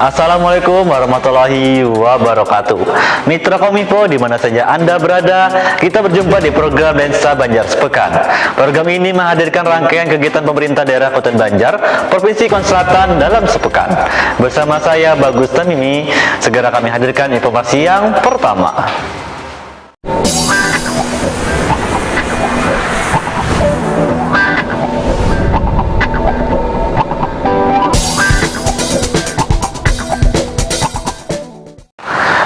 Assalamualaikum warahmatullahi wabarakatuh. Mitra Kominfo di mana saja Anda berada, kita berjumpa di program Densa Banjar Sepekan. Program ini menghadirkan rangkaian kegiatan pemerintah daerah Kabupaten Banjar, Provinsi Kalimantan Selatan dalam sepekan. Bersama saya Bagus Tamimi, segera kami hadirkan informasi yang pertama.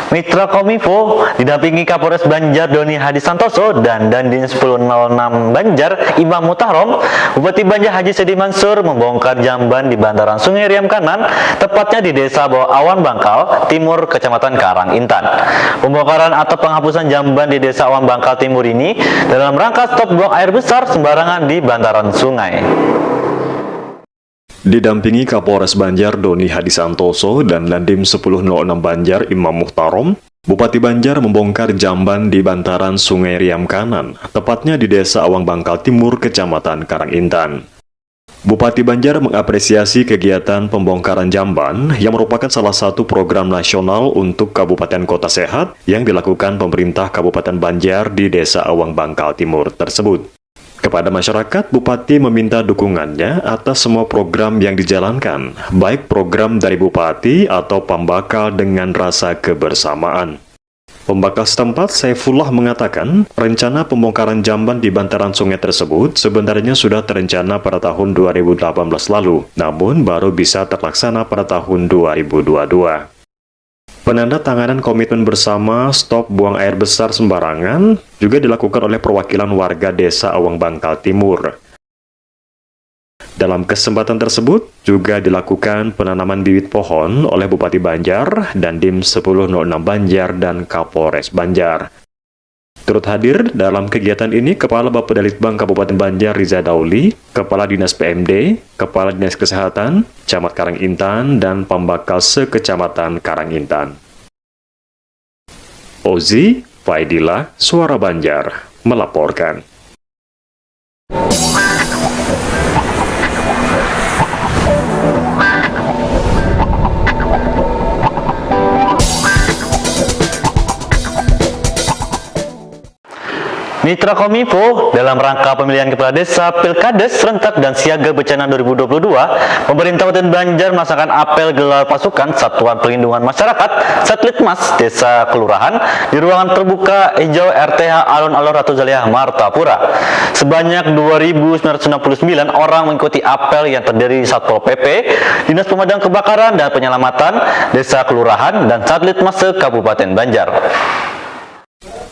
Mitra Kominfo didampingi Kapolres Banjar Doni Hadi Santoso dan Dandim 1006 Banjar Imam Muhtahrom, Bupati Banjar Haji Saidi Mansur membongkar jamban di bantaran Sungai Riam Kanan, tepatnya di Desa Bawah Awan Bangkal Timur, Kecamatan Karang Intan. Pembongkaran atau penghapusan jamban di Desa Awan Bangkal Timur ini dalam rangka stop buang air besar sembarangan di bantaran sungai. Didampingi Kapolres Banjar Doni Hadi Santoso dan Dandim 1006 Banjar Imam Muhtahrom, Bupati Banjar membongkar jamban di bantaran Sungai Riam Kanan, tepatnya di Desa Awang Bangkal Timur, Kecamatan Karang Intan. Bupati Banjar mengapresiasi kegiatan pembongkaran jamban yang merupakan salah satu program nasional untuk Kabupaten Kota Sehat yang dilakukan pemerintah Kabupaten Banjar di Desa Awang Bangkal Timur tersebut. Kepada masyarakat, Bupati meminta dukungannya atas semua program yang dijalankan, baik program dari Bupati atau pembakal dengan rasa kebersamaan. Pembakal setempat Saifullah mengatakan, rencana pembongkaran jamban di bantaran sungai tersebut sebenarnya sudah terencana pada tahun 2018 lalu, namun baru bisa terlaksana pada tahun 2022. Penandatanganan komitmen bersama stop buang air besar sembarangan juga dilakukan oleh perwakilan warga Desa Awang Bangkal Timur. Dalam kesempatan tersebut juga dilakukan penanaman bibit pohon oleh Bupati Banjar, Dandim 1006 Banjar, dan Kapolres Banjar. Turut hadir dalam kegiatan ini Kepala Bapedalitbang Kabupaten Banjar Riza Dauli, Kepala Dinas PMD, Kepala Dinas Kesehatan, Camat Karang Intan, dan pembakal sekecamatan Karang Intan. Ozi Faidillah, Suara Banjar, melaporkan. Mitra Kominfo, dalam rangka pemilihan Kepala Desa Pilkades Serentak dan Siaga Bencana 2022, pemerintah Kabupaten Banjar melaksanakan apel gelar pasukan Satuan Perlindungan Masyarakat Satletmas Desa Kelurahan di ruangan terbuka hijau RTH Alun-Alun Ratu Zaliah Martapura. Sebanyak 2.969 orang mengikuti apel yang terdiri Satpol PP, Dinas Pemadam Kebakaran dan Penyelamatan Desa Kelurahan, dan Satletmas Kabupaten Banjar.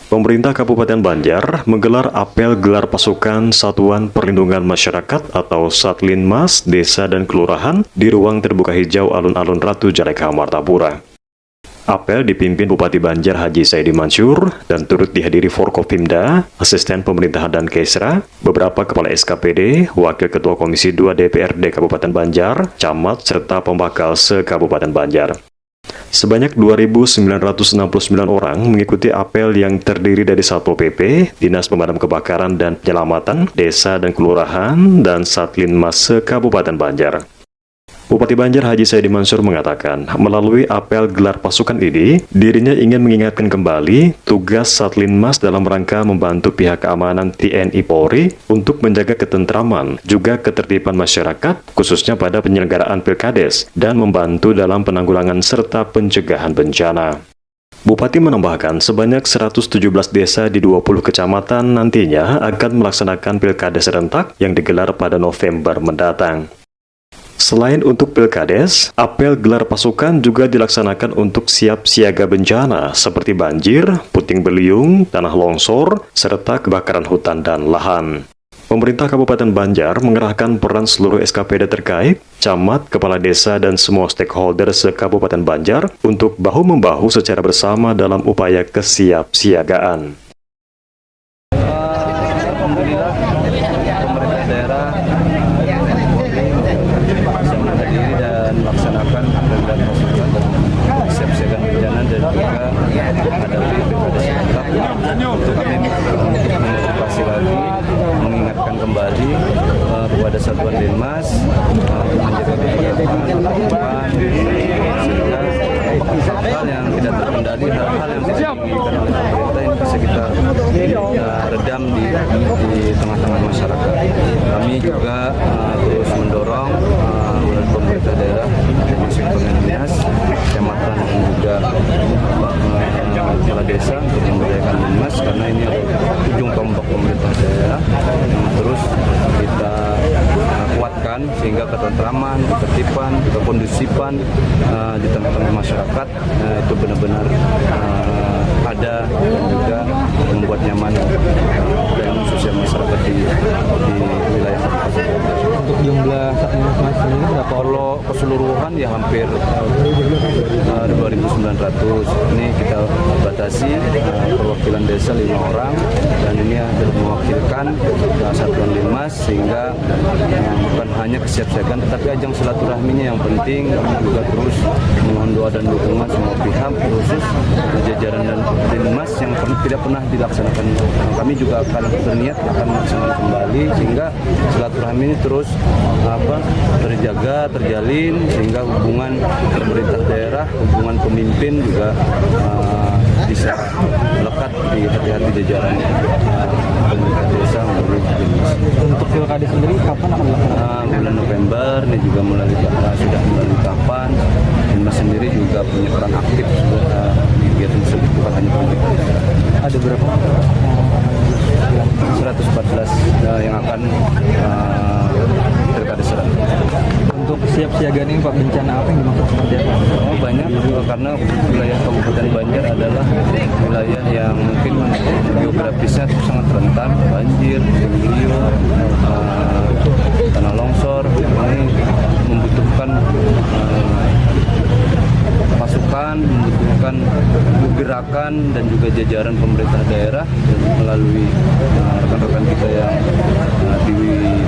Pemerintah Kabupaten Banjar menggelar apel gelar pasukan Satuan Perlindungan Masyarakat atau Satlinmas Desa dan Kelurahan di ruang terbuka hijau Alun-Alun Ratu Zaliah Martapura. Apel dipimpin Bupati Banjar Haji Saidi Mansur dan turut dihadiri Forkopimda, Asisten Pemerintahan dan Kesra, beberapa Kepala SKPD, Wakil Ketua Komisi 2 DPRD Kabupaten Banjar, Camat, serta pembakal se-Kabupaten Banjar. Sebanyak 2.969 orang mengikuti apel yang terdiri dari Satpol PP, Dinas Pemadam Kebakaran dan Penyelamatan, Desa dan Kelurahan, dan Satlinmas se-Kabupaten Banjar. Bupati Banjar Haji Saidi Mansur mengatakan, melalui apel gelar pasukan ini, dirinya ingin mengingatkan kembali tugas Satlinmas dalam rangka membantu pihak keamanan TNI Polri untuk menjaga ketentraman, juga ketertiban masyarakat, khususnya pada penyelenggaraan Pilkades, dan membantu dalam penanggulangan serta pencegahan bencana. Bupati menambahkan, sebanyak 117 desa di 20 kecamatan nantinya akan melaksanakan Pilkades serentak yang digelar pada November mendatang. Selain untuk Pilkades, apel gelar pasukan juga dilaksanakan untuk siap siaga bencana seperti banjir, puting beliung, tanah longsor, serta kebakaran hutan dan lahan. Pemerintah Kabupaten Banjar mengerahkan peran seluruh SKPD terkait, camat, kepala desa, dan semua stakeholder se-Kabupaten Banjar untuk bahu-membahu secara bersama dalam upaya kesiapsiagaan. Alhamdulillah, pemerintah daerah bisa menghadiri dan melaksanakan program pasukan kesiapsiagaan bencana dan juga ada pilkada serentak untuk kami memotivasi lagi, mengingatkan kembali kepada Satuan Linmas untuk menjaga ketertiban, sehingga sehingga ketentraman, ketertiban, kekondusifan di tengah-tengah masyarakat itu benar-benar ada dan juga membuat nyaman dalam sosial masyarakat di wilayah Kabupaten Banjar. Untuk jumlah Satlantas Mas sendiri berapa? Kalau keseluruhan ya hampir 2.900. Ini kita batasi perwakilan desa 5 orang dan ini adalah mewakilkan Satuan Linmas sehingga bukan hanya kesiapsiagaan tetapi ajang silaturahminya yang penting. Kami juga terus mohon doa dan dukungan semua pihak khusus jajaran dan Linmas yang tidak pernah dilaksanakan. Kami juga akan berniat akan melaksanakan kembali sehingga silaturahmi ini terus terjaga, terjalin sehingga hubungan pemerintah daerah, hubungan pemimpin juga bisa melekat di hati-hati jajaran pemerintah desa melalui Linmas. Untuk pilkada sendiri kapan akan dilaksanakan? Bulan November ini juga sudah melalui tahapan. Linmas sendiri juga punya peran aktif di kegiatan tersebut, bukan hanya pemerintah. Ada berapa? 114 yang akan pilkada serentak. Untuk kesiapsiagaan ini Pak, bencana apa yang dimaksud seperti apa? Oh, banyak karena wilayah Kabupaten Banjar adalah wilayah yang mungkin geografisnya sangat rentan banjir, beliau, tanah longsor. Ini membutuhkan pasukan, membutuhkan gerakan dan juga jajaran pemerintah daerah melalui rekan-rekan kita yang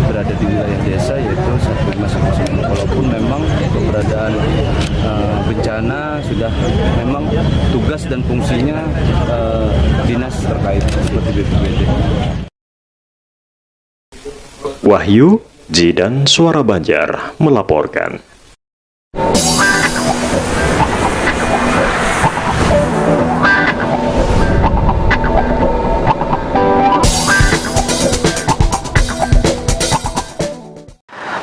berada di wilayah desa yaitu Satlantas Mas. Walaupun memang keberadaan bencana sudah memang tugas dan fungsinya dinas terkait seperti BPBD. Wahyu, Jidan Suara Banjar melaporkan.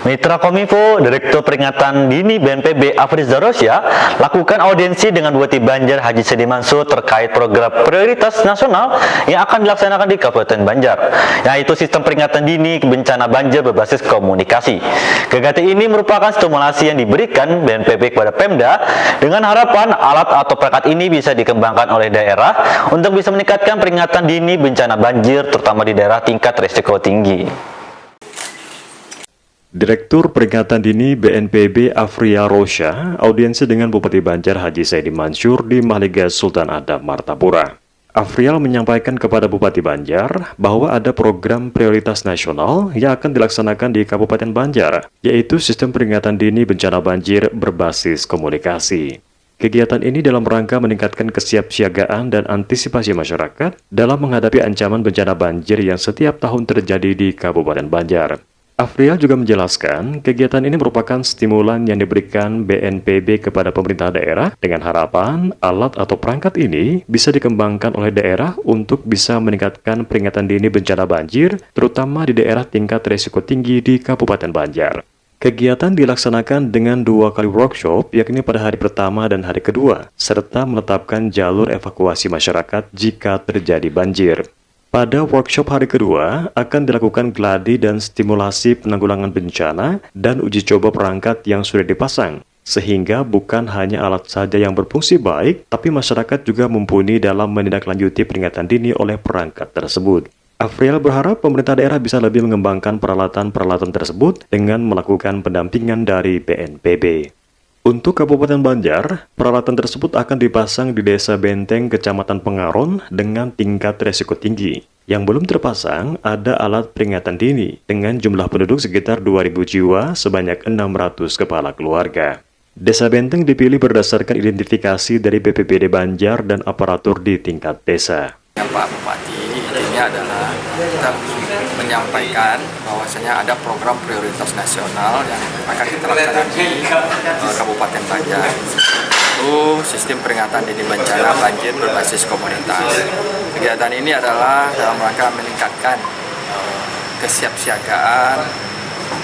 Mitra Kominfo, Direktur Peringatan Dini BNPB Afriza Rosya lakukan audiensi dengan Bupati Banjar Haji Saidi Mansur terkait program prioritas nasional yang akan dilaksanakan di Kabupaten Banjar, yaitu sistem peringatan dini bencana banjir berbasis komunikasi. Kegiatan ini merupakan stimulasi yang diberikan BNPB kepada Pemda dengan harapan alat atau perangkat ini bisa dikembangkan oleh daerah untuk bisa meningkatkan peringatan dini bencana banjir terutama di daerah tingkat risiko tinggi. Direktur Peringatan Dini BNPB Afriza Rosya audiensi dengan Bupati Banjar Haji Saidi Mansur di Mahligai Sultan Adam Martapura. Afrial menyampaikan kepada Bupati Banjar bahwa ada program prioritas nasional yang akan dilaksanakan di Kabupaten Banjar, yaitu sistem peringatan dini bencana banjir berbasis komunikasi. Kegiatan ini dalam rangka meningkatkan kesiapsiagaan dan antisipasi masyarakat dalam menghadapi ancaman bencana banjir yang setiap tahun terjadi di Kabupaten Banjar. Afrial juga menjelaskan, kegiatan ini merupakan stimulan yang diberikan BNPB kepada pemerintah daerah dengan harapan alat atau perangkat ini bisa dikembangkan oleh daerah untuk bisa meningkatkan peringatan dini bencana banjir, terutama di daerah tingkat risiko tinggi di Kabupaten Banjar. Kegiatan dilaksanakan dengan 2 kali workshop, yakni pada hari pertama dan hari kedua, serta menetapkan jalur evakuasi masyarakat jika terjadi banjir. Pada workshop hari kedua, akan dilakukan gladi dan stimulasi penanggulangan bencana dan uji coba perangkat yang sudah dipasang, sehingga bukan hanya alat saja yang berfungsi baik, tapi masyarakat juga mumpuni dalam menindaklanjuti peringatan dini oleh perangkat tersebut. Afrial berharap pemerintah daerah bisa lebih mengembangkan peralatan-peralatan tersebut dengan melakukan pendampingan dari BNPB. Untuk Kabupaten Banjar, peralatan tersebut akan dipasang di Desa Benteng, Kecamatan Pengaron dengan tingkat risiko tinggi. Yang belum terpasang ada alat peringatan dini dengan jumlah penduduk sekitar 2.000 jiwa sebanyak 600 kepala keluarga. Desa Benteng dipilih berdasarkan identifikasi dari BPBD Banjar dan aparatur di tingkat desa. Pak Bupati, ini adalah kita menyampaikan bahwasanya ada program prioritas nasional yang akan kita laksanakan di Kabupaten Banjar. Itu sistem peringatan dini bencana banjir berbasis komunitas. Kegiatan ini adalah dalam rangka meningkatkan kesiapsiagaan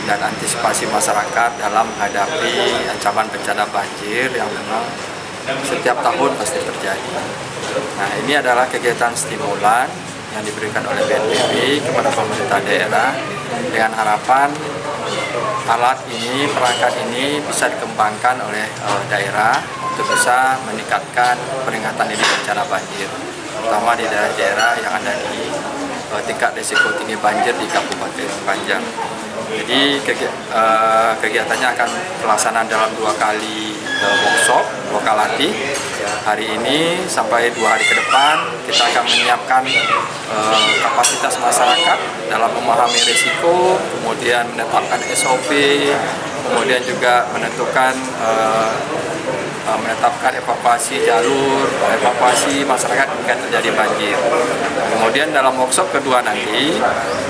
dan antisipasi masyarakat dalam menghadapi ancaman bencana banjir yang memang setiap tahun pasti terjadi. Nah, ini adalah kegiatan stimulan yang diberikan oleh BNPB kepada pemerintah daerah dengan harapan alat ini, perangkat ini bisa dikembangkan oleh daerah untuk bisa meningkatkan peringatan dini bencana banjir, terutama di daerah-daerah yang ada di tingkat risiko tinggi banjir di Kabupaten Banjar. Jadi kegiatannya akan pelaksanaan dalam 2 kali workshop, lokal latih. Hari ini sampai 2 hari ke depan kita akan menyiapkan kapasitas masyarakat dalam memahami risiko, kemudian menetapkan SOP, kemudian juga menentukan menetapkan evakuasi jalur, evakuasi masyarakat jika terjadi banjir. Kemudian dalam workshop kedua nanti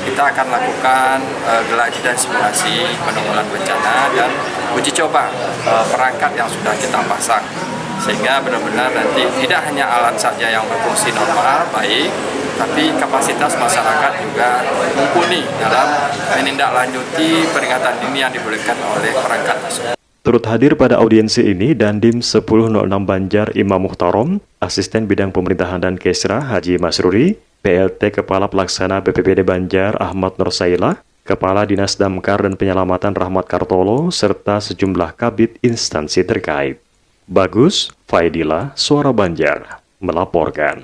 kita akan lakukan geladi dan simulasi penanggulangan bencana dan uji coba perangkat yang sudah kita pasang, sehingga benar-benar nanti tidak hanya alat saja yang berfungsi normal baik, tapi kapasitas masyarakat juga mumpuni dalam menindaklanjuti peringatan dini yang diberikan oleh perangkat tersebut. Turut hadir pada audiensi ini Dandim 1006 Banjar Imam Muhtarom, Asisten Bidang Pemerintahan dan Kesra Haji Masruri, PLT Kepala Pelaksana BPBD Banjar Ahmad Nursailah, Kepala Dinas Damkar dan Penyelamatan Rahmat Kartolo, serta sejumlah kabit instansi terkait. Bagus Faidila, Suara Banjar, melaporkan.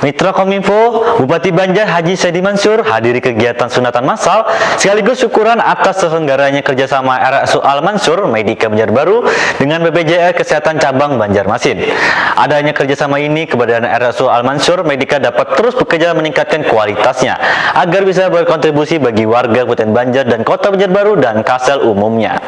Mitra Kominfo, Bupati Banjar Haji Saidi Mansur hadiri kegiatan sunatan massal sekaligus syukuran atas terselenggaranya kerjasama RSU Al Mansur Medika Banjarbaru dengan BPJS Kesehatan Cabang Banjarmasin. Adanya kerjasama ini, keberadaan RSU Al Mansur Medika dapat terus bekerja meningkatkan kualitasnya agar bisa berkontribusi bagi warga Kabupaten Banjar dan Kota Banjarbaru dan Kalsel umumnya.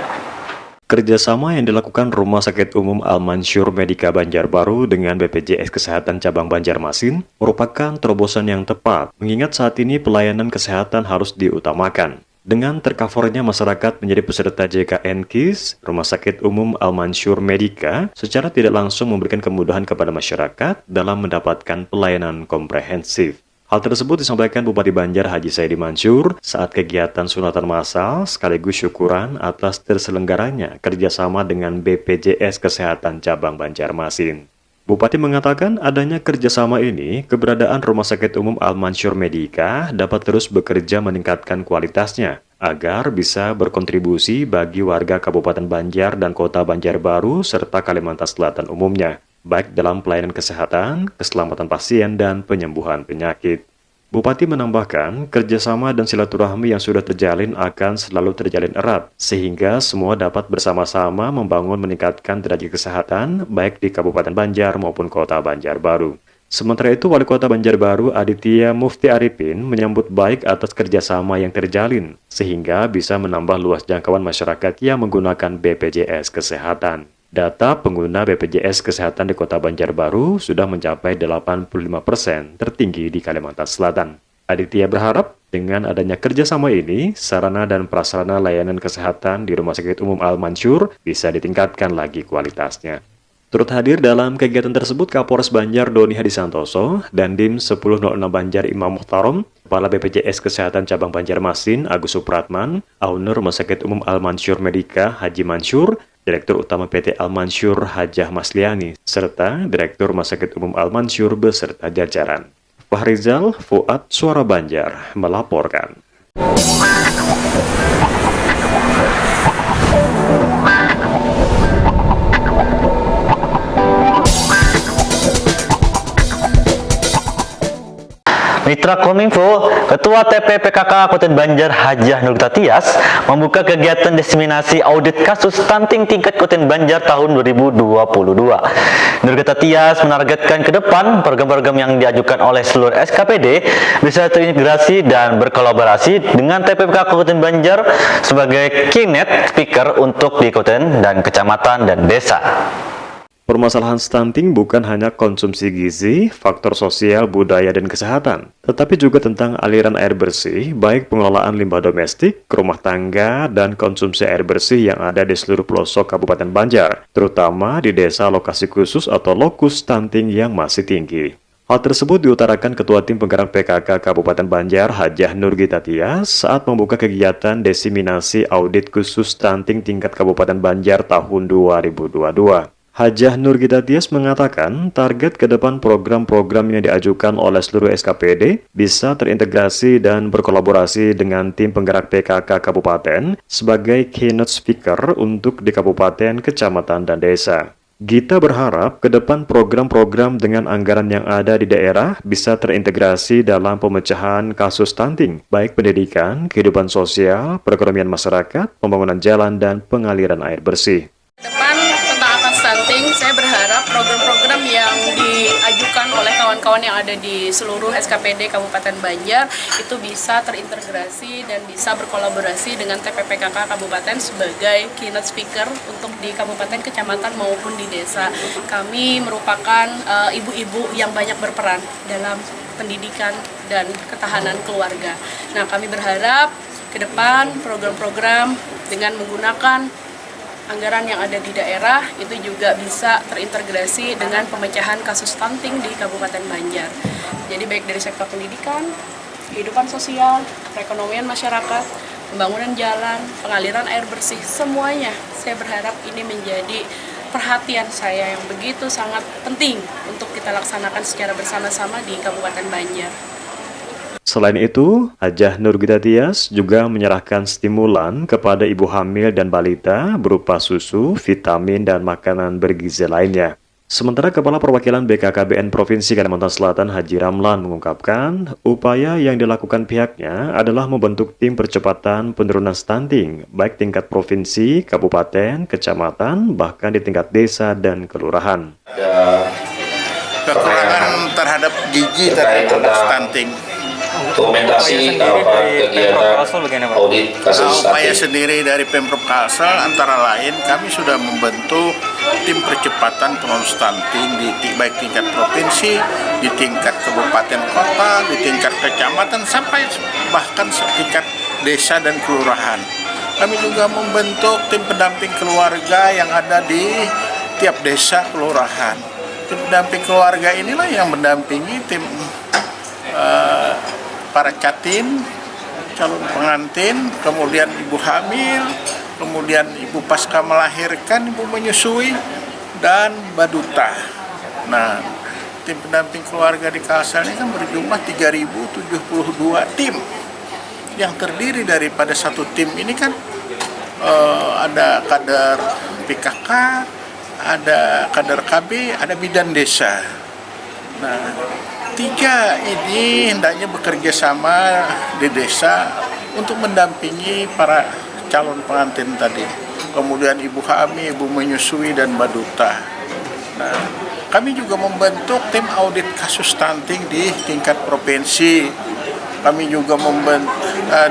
Kerjasama yang dilakukan Rumah Sakit Umum Al Mansur Medika Banjarbaru dengan BPJS Kesehatan Cabang Banjarmasin merupakan terobosan yang tepat, mengingat saat ini pelayanan kesehatan harus diutamakan. Dengan tercovernya masyarakat menjadi peserta JKN KIS, Rumah Sakit Umum Al Mansur Medika secara tidak langsung memberikan kemudahan kepada masyarakat dalam mendapatkan pelayanan komprehensif. Hal tersebut disampaikan Bupati Banjar Haji Saidi Mansur saat kegiatan sunatan massal sekaligus syukuran atas terselenggaranya kerjasama dengan BPJS Kesehatan Cabang Banjarmasin. Bupati mengatakan adanya kerjasama ini, keberadaan Rumah Sakit Umum Al Mansur Medika dapat terus bekerja meningkatkan kualitasnya agar bisa berkontribusi bagi warga Kabupaten Banjar dan Kota Banjarbaru serta Kalimantan Selatan umumnya, baik dalam pelayanan kesehatan, keselamatan pasien, dan penyembuhan penyakit. Bupati menambahkan, kerjasama dan silaturahmi yang sudah terjalin akan selalu terjalin erat, sehingga semua dapat bersama-sama membangun meningkatkan derajat kesehatan, baik di Kabupaten Banjar maupun Kota Banjarbaru. Sementara itu, Wali Kota Banjarbaru Aditya Mufti Arifin menyambut baik atas kerjasama yang terjalin, sehingga bisa menambah luas jangkauan masyarakat yang menggunakan BPJS Kesehatan. Data pengguna BPJS Kesehatan di Kota Banjarbaru sudah mencapai 85%, tertinggi di Kalimantan Selatan. Aditya berharap dengan adanya kerjasama ini, sarana dan prasarana layanan kesehatan di Rumah Sakit Umum Al Mansur bisa ditingkatkan lagi kualitasnya. Turut hadir dalam kegiatan tersebut Kapolres Banjar Doni Hadi Santoso, Dandim 1006 Banjar Imam Muhtarom, Kepala BPJS Kesehatan Cabang Banjarmasin Agus Supratman, Owner Rumah Sakit Umum Al Mansur Medika Haji Mansur, Direktur Utama PT Al Mansur Hajah Masliani, serta Direktur Rumah Sakit Umum Al Mansur beserta jajaran. Fahrizal Fuad, Suara Banjar, melaporkan. Mitra Kominfo, Ketua TPPKK Kabupaten Banjar Hajah Nur Tatias membuka kegiatan diseminasi audit kasus stunting tingkat Kabupaten Banjar tahun 2022. Nur Tatias menargetkan ke depan program-program yang diajukan oleh seluruh SKPD bisa terintegrasi dan berkolaborasi dengan TPPKK Kabupaten Banjar sebagai keynote speaker untuk di kabupaten dan kecamatan dan desa. Permasalahan stunting bukan hanya konsumsi gizi, faktor sosial, budaya, dan kesehatan, tetapi juga tentang aliran air bersih, baik pengelolaan limbah domestik, rumah tangga, dan konsumsi air bersih yang ada di seluruh pelosok Kabupaten Banjar, terutama di desa lokasi khusus atau lokus stunting yang masih tinggi. Hal tersebut diutarakan Ketua Tim Penggerak PKK Kabupaten Banjar, Hajah Nurgita Tias, saat membuka kegiatan desiminasi audit khusus stunting tingkat Kabupaten Banjar tahun 2022. Hajah Nurgita Tias mengatakan target ke depan program-program yang diajukan oleh seluruh SKPD bisa terintegrasi dan berkolaborasi dengan tim penggerak PKK Kabupaten sebagai keynote speaker untuk di kabupaten, kecamatan, dan desa. Gita berharap ke depan program-program dengan anggaran yang ada di daerah bisa terintegrasi dalam pemecahan kasus stunting, baik pendidikan, kehidupan sosial, perekonomian masyarakat, pembangunan jalan, dan pengaliran air bersih. Depan tentang akan stunting, saya berharap program-program yang diajukan oleh kawan-kawan yang ada di seluruh SKPD Kabupaten Banjar itu bisa terintegrasi dan bisa berkolaborasi dengan TPPKK Kabupaten sebagai keynote speaker untuk di kabupaten, kecamatan maupun di desa. Kami merupakan ibu-ibu yang banyak berperan dalam pendidikan dan ketahanan keluarga. Nah, kami berharap ke depan program-program dengan menggunakan anggaran yang ada di daerah itu juga bisa terintegrasi dengan pemecahan kasus stunting di Kabupaten Banjar. Jadi baik dari sektor pendidikan, kehidupan sosial, perekonomian masyarakat, pembangunan jalan, pengaliran air bersih, semuanya saya berharap ini menjadi perhatian saya yang begitu sangat penting untuk kita laksanakan secara bersama-sama di Kabupaten Banjar. Selain itu, Hajah Nurgita Tias juga menyerahkan stimulan kepada ibu hamil dan balita berupa susu, vitamin, dan makanan bergizi lainnya. Sementara Kepala Perwakilan BKKBN Provinsi Kalimantan Selatan Haji Ramlan mengungkapkan, upaya yang dilakukan pihaknya adalah membentuk tim percepatan penurunan stunting, baik tingkat provinsi, kabupaten, kecamatan, bahkan di tingkat desa dan kelurahan. Kekurangan terhadap gizi terhadap stunting. Dokumentasi kegiatan audit kasus Upaya stunting. sendiri dari Pemprov Kalsel antara lain kami sudah membentuk tim percepatan penurunan stunting baik tingkat provinsi, di tingkat kabupaten kota, di tingkat kecamatan sampai bahkan setingkat desa dan kelurahan. Kami juga membentuk tim pendamping keluarga yang ada di tiap desa kelurahan. Tim pendamping keluarga inilah yang mendampingi tim para catin, calon pengantin, kemudian ibu hamil, kemudian ibu pasca melahirkan, ibu menyusui, dan baduta. Nah, tim pendamping keluarga di Kalsel ini kan berjumlah 3.072 tim. Yang terdiri daripada satu tim ini kan ada kader PKK, ada kader KB, ada bidan desa. Nah, tiga ini hendaknya bekerja sama di desa untuk mendampingi para calon pengantin tadi. Kemudian ibu hamil, ibu menyusui, dan baduta. Nah, kami juga membentuk tim audit kasus stunting di tingkat provinsi. Kami juga membentuk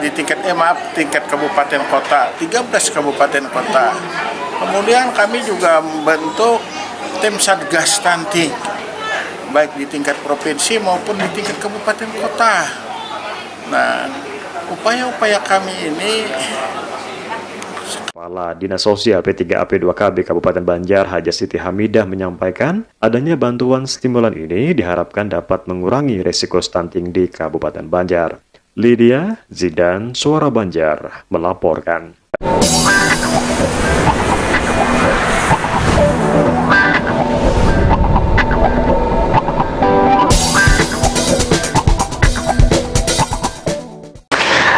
di tingkat kabupaten kota, 13 kabupaten kota. Kemudian kami juga membentuk tim satgas stunting, baik di tingkat provinsi maupun di tingkat kabupaten kota. Nah, upaya-upaya kami ini. Kepala Dinas Sosial P3AP2KB Kabupaten Banjar, Haja Siti Hamidah menyampaikan, adanya bantuan stimulan ini diharapkan dapat mengurangi resiko stunting di Kabupaten Banjar. Lydia Zidan, Suara Banjar, melaporkan.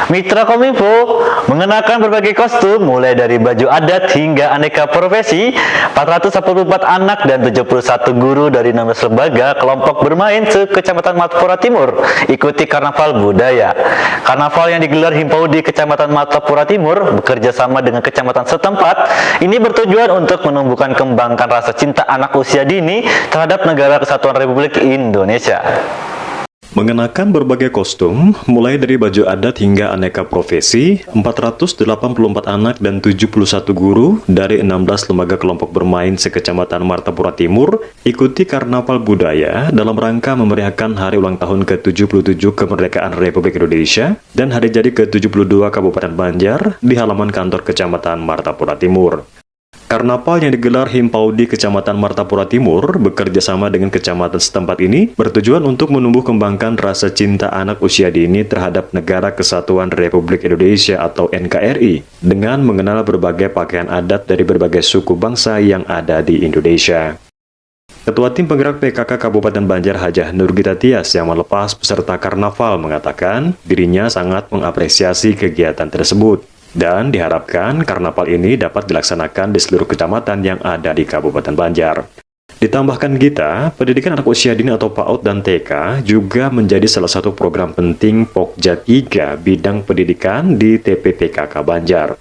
Mitra Kominfo mengenakan berbagai kostum mulai dari baju adat hingga aneka profesi. 444 anak dan 71 guru dari 16 lembaga kelompok bermain se-Kecamatan Martapura Timur ikuti karnaval budaya. Karnaval yang digelar Himpau di Kecamatan Martapura Timur bekerja sama dengan kecamatan setempat. Ini bertujuan untuk menumbuhkan kembangkan rasa cinta anak usia dini terhadap Negara Kesatuan Republik Indonesia. Mengenakan berbagai kostum, mulai dari baju adat hingga aneka profesi, 484 anak dan 71 guru dari 16 lembaga kelompok bermain se-Kecamatan Martapura Timur ikuti karnaval budaya dalam rangka memeriahkan hari ulang tahun ke-77 kemerdekaan Republik Indonesia dan hari jadi ke-72 Kabupaten Banjar di halaman kantor Kecamatan Martapura Timur. Karnaval yang digelar Himpaudi Kecamatan Martapura Timur bekerja sama dengan kecamatan setempat ini bertujuan untuk menumbuh kembangkan rasa cinta anak usia dini terhadap Negara Kesatuan Republik Indonesia atau NKRI dengan mengenal berbagai pakaian adat dari berbagai suku bangsa yang ada di Indonesia. Ketua Tim Penggerak PKK Kabupaten Banjar Hajah Nurgita Tias yang melepas peserta karnaval mengatakan dirinya sangat mengapresiasi kegiatan tersebut. Dan diharapkan karnaval ini dapat dilaksanakan di seluruh kecamatan yang ada di Kabupaten Banjar. Ditambahkan Gita, pendidikan anak usia dini atau PAUD dan TK juga menjadi salah satu program penting Pokja 3 bidang pendidikan di TPPKK Banjar.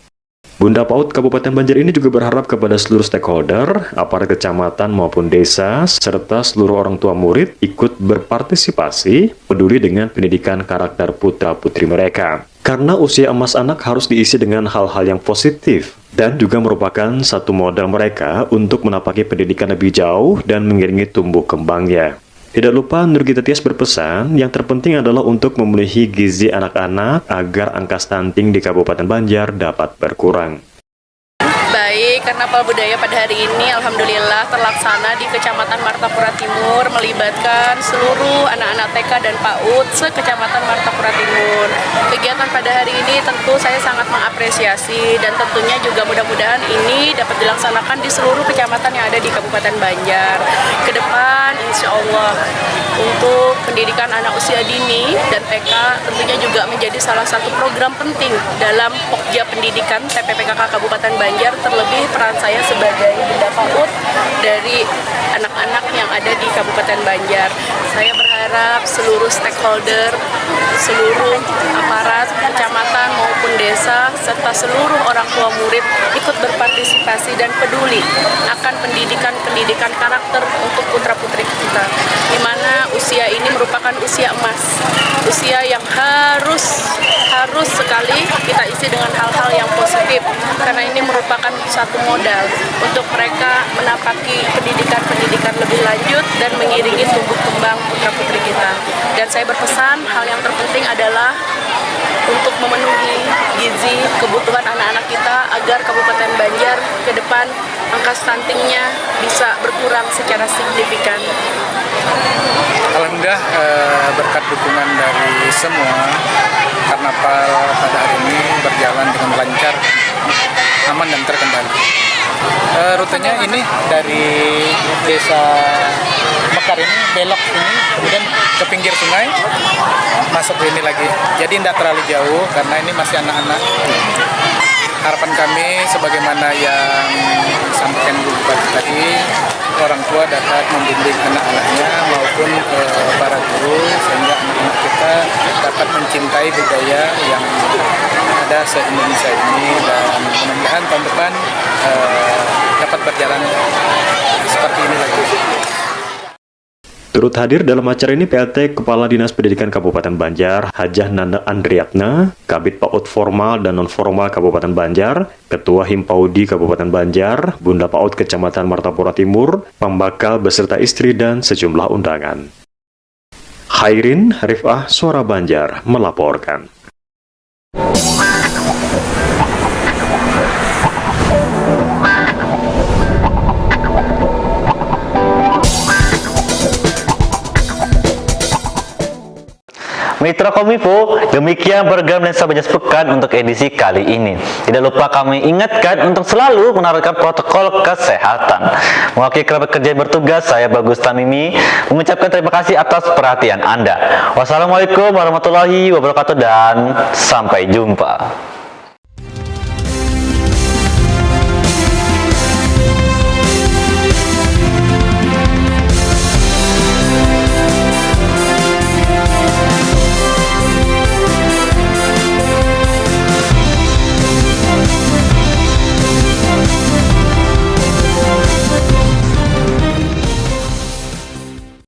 Bunda PAUD Kabupaten Banjar ini juga berharap kepada seluruh stakeholder, aparat kecamatan maupun desa, serta seluruh orang tua murid ikut berpartisipasi peduli dengan pendidikan karakter putra-putri mereka. Karena usia emas anak harus diisi dengan hal-hal yang positif dan juga merupakan satu modal mereka untuk menapaki pendidikan lebih jauh dan mengiringi tumbuh kembangnya. Tidak lupa Nurgita Tias berpesan, yang terpenting adalah untuk memenuhi gizi anak-anak agar angka stunting di Kabupaten Banjar dapat berkurang. Baik, karnaval budaya pada hari ini alhamdulillah terlaksana di Kecamatan Martapura Timur melibatkan seluruh anak-anak TK dan PAUD se-Kecamatan Martapura Timur. Kegiatan pada hari ini tentu saya sangat mengapresiasi dan tentunya juga mudah-mudahan ini dapat dilaksanakan di seluruh kecamatan yang ada di Kabupaten Banjar. Ke depan insya Allah untuk pendidikan anak usia dini dan TK tentunya juga menjadi salah satu program penting dalam Pokja Pendidikan TPPKK Kabupaten Banjar, terlebih peran saya sebagai Bunda PAUD dari anak-anak yang ada di Kabupaten Banjar. Saya berharap seluruh stakeholder, seluruh aparat kecamatan maupun desa, serta seluruh orang tua murid ikut berpartisipasi dan peduli akan pendidikan karakter untuk putra-putri kita, di mana usia ini merupakan usia emas, usia yang harus sekali kita isi dengan hal-hal yang positif, karena ini merupakan satu modal untuk mereka menapaki pendidikan lebih lanjut dan mengiringi tumbuh kembang putra-putri kita. Dan saya berpesan, hal yang terpenting adalah untuk memenuhi gizi kebutuhan anak-anak kita agar Kabupaten Banjar ke depan angka stuntingnya bisa berkurang secara signifikan. Alhamdulillah berkat dukungan dari semua, karnaval pada hari ini berjalan dengan lancar, aman dan terkendali. Rutenya ini dari desa Mekar ini belok ini, kemudian ke pinggir sungai, masuk ke ini lagi. Jadi tidak terlalu jauh karena ini masih anak-anak. Harapan kami sebagaimana yang disampaikan Bu Bupati tadi, orang tua dapat membimbing anak-anaknya maupun para guru sehingga anak-anak kita dapat mencintai budaya yang ada se-Indonesia ini, dan mudah-mudahan tahun depan dapat berjalan seperti ini lagi. Turut hadir dalam acara ini PLT Kepala Dinas Pendidikan Kabupaten Banjar, Hajah Nanda Andriatna, Kabid PAUD Formal dan Non-Formal Kabupaten Banjar, Ketua Himpaudi Kabupaten Banjar, Bunda PAUD Kecamatan Martapura Timur, pembakal beserta istri dan sejumlah undangan. Khairin Rifah Suara Banjar melaporkan. Mitra Kominfo, demikian program Lensa Banjar Sepekan untuk edisi kali ini. Tidak lupa kami ingatkan untuk selalu menerapkan protokol kesehatan. Mewakili kerabat kerja yang bertugas, saya Bagus Tamimi mengucapkan terima kasih atas perhatian Anda. Wassalamualaikum warahmatullahi wabarakatuh dan sampai jumpa.